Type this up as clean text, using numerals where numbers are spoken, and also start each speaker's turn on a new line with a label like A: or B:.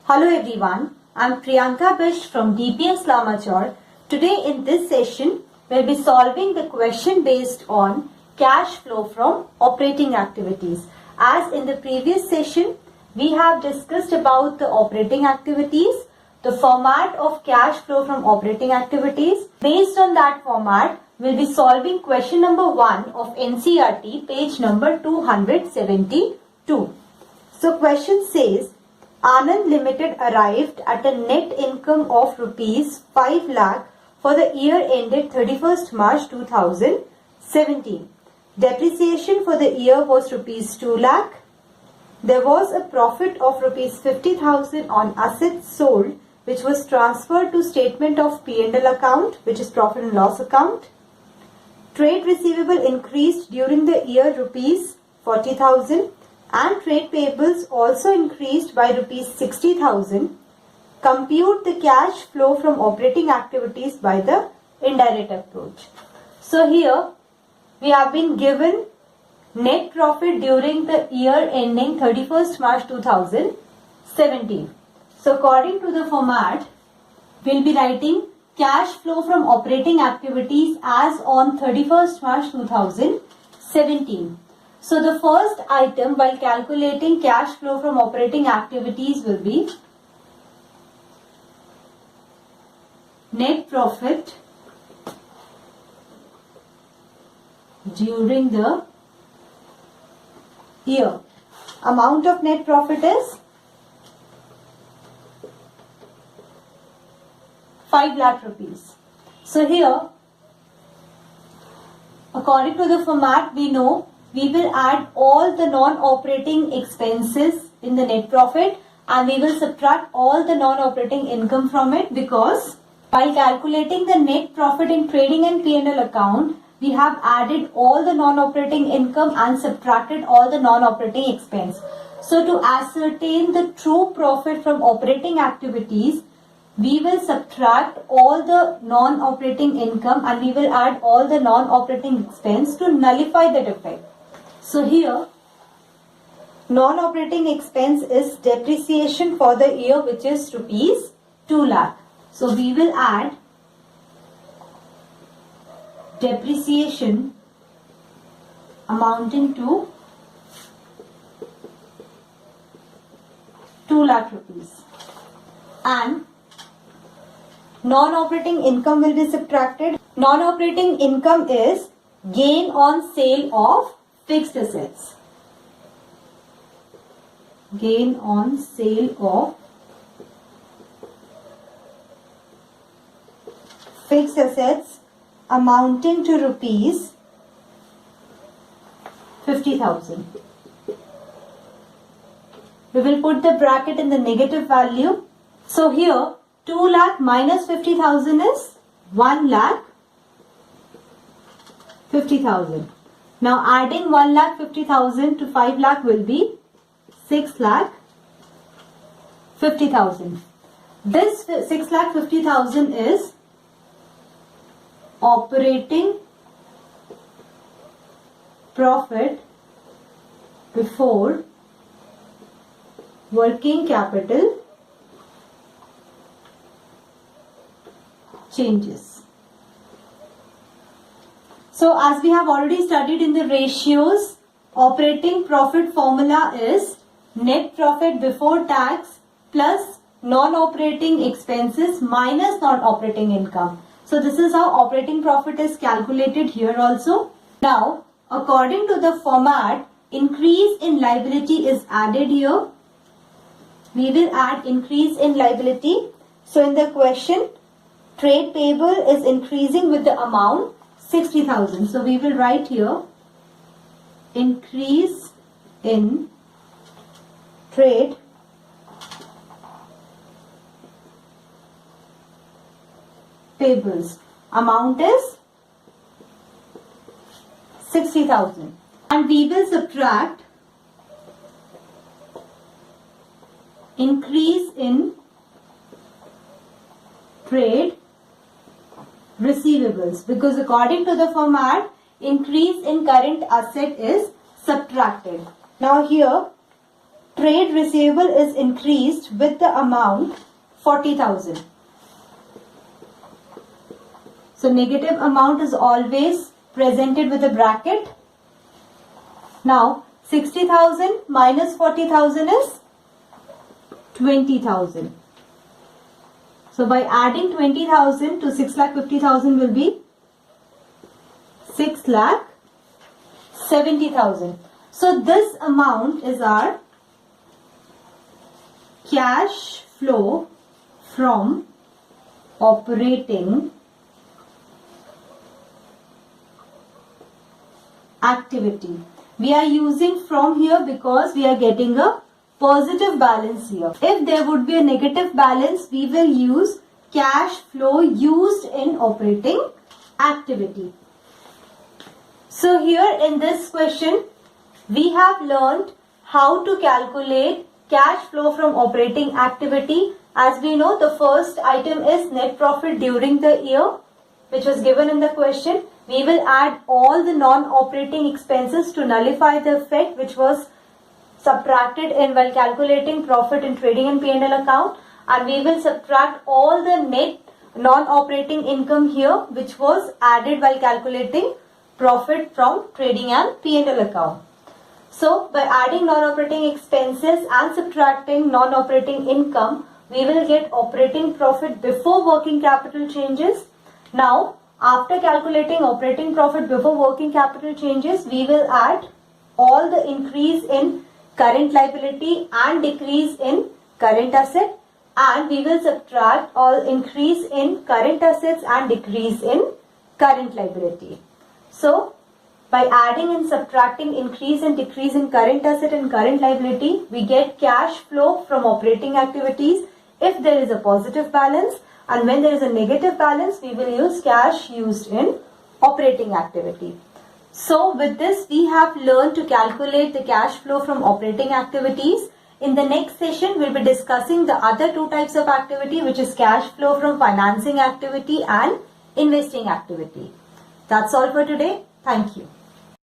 A: Hello everyone, I'm Priyanka Bish from DPS Lamachor. Today in this session, we'll be solving the question based on cash flow from operating activities. As in the previous session, we have discussed about the operating activities, the format of cash flow from operating activities. Based on that format, we'll be solving question number 1 of NCERT, page number 272. So question says, Anand Limited arrived at a net income of rupees 5 lakh for the year ended 31st March 2017. Depreciation for the year was rupees 2 lakh. There was a profit of rupees 50,000 on assets sold, which was transferred to statement of P&L account, which is profit and loss account. Trade receivable increased during the year rupees 40,000. And trade payables also increased by rupees 60,000. Compute the cash flow from operating activities by the indirect approach. So here we have been given net profit during the year ending 31st March 2017. So according to the format, we'll be writing cash flow from operating activities as on 31st March 2017. So the first item while calculating cash flow from operating activities will be net profit during the year. Amount of net profit is 5 lakh rupees. So here, according to the format, we know we will add all the non-operating expenses in the net profit and we will subtract all the non-operating income from it, because while calculating the net profit in trading and P&L account, we have added all the non-operating income and subtracted all the non-operating expense. So to ascertain the true profit from operating activities, we will subtract all the non-operating income and we will add all the non-operating expense to nullify that effect. So here, non-operating expense is depreciation for the year, which is rupees 2 lakh. So we will add depreciation amounting to 2 lakh rupees. And non-operating income will be subtracted. Non-operating income is gain on sale of fixed assets. Gain on sale of fixed assets amounting to rupees 50,000. We will put the bracket in the negative value. So here 2 lakh minus 50,000 is 1 lakh 50,000. Now adding 1 lakh 50,000 to 5 lakh will be 6 lakh 50,000. This 6 lakh 50,000 is operating profit before working capital changes. So as we have already studied in the ratios, operating profit formula is net profit before tax plus non-operating expenses minus non-operating income. So this is how operating profit is calculated here also. Now, according to the format, increase in liability is added here. We will add increase in liability. So in the question, trade payable is increasing with the amount 60,000. So we will write here increase in trade payables. Amount is 60,000. And we will subtract increase in trade receivables, because according to the format, increase in current asset is subtracted. Now here trade receivable is increased with the amount 40,000. So negative amount is always presented with a bracket. Now 60,000 minus 40,000 is 20,000. So by adding 20,000 to 6,50,000 will be 6,70,000. So this amount is our cash flow from operating activity. We are using from here because we are getting a positive balance here. If there would be a negative balance, we will use cash flow used in operating activity. So here in this question, we have learned how to calculate cash flow from operating activity. As we know, the first item is net profit during the year, which was given in the question. We will add all the non-operating expenses to nullify the effect which was subtracted in while calculating profit in trading and P&L account, and we will subtract all the net non-operating income here which was added while calculating profit from trading and P&L account. So by adding non-operating expenses and subtracting non-operating income, we will get operating profit before working capital changes. Now after calculating operating profit before working capital changes, we will add all the increase in current liability and decrease in current asset, and we will subtract all increase in current assets and decrease in current liability. So by adding and subtracting increase and decrease in current asset and current liability, we get cash flow from operating activities if there is a positive balance, and when there is a negative balance, we will use cash used in operating activity. So with this, we have learned to calculate the cash flow from operating activities. In the next session, we'll be discussing the other two types of activity, which is cash flow from financing activity and investing activity. That's all for today. Thank you.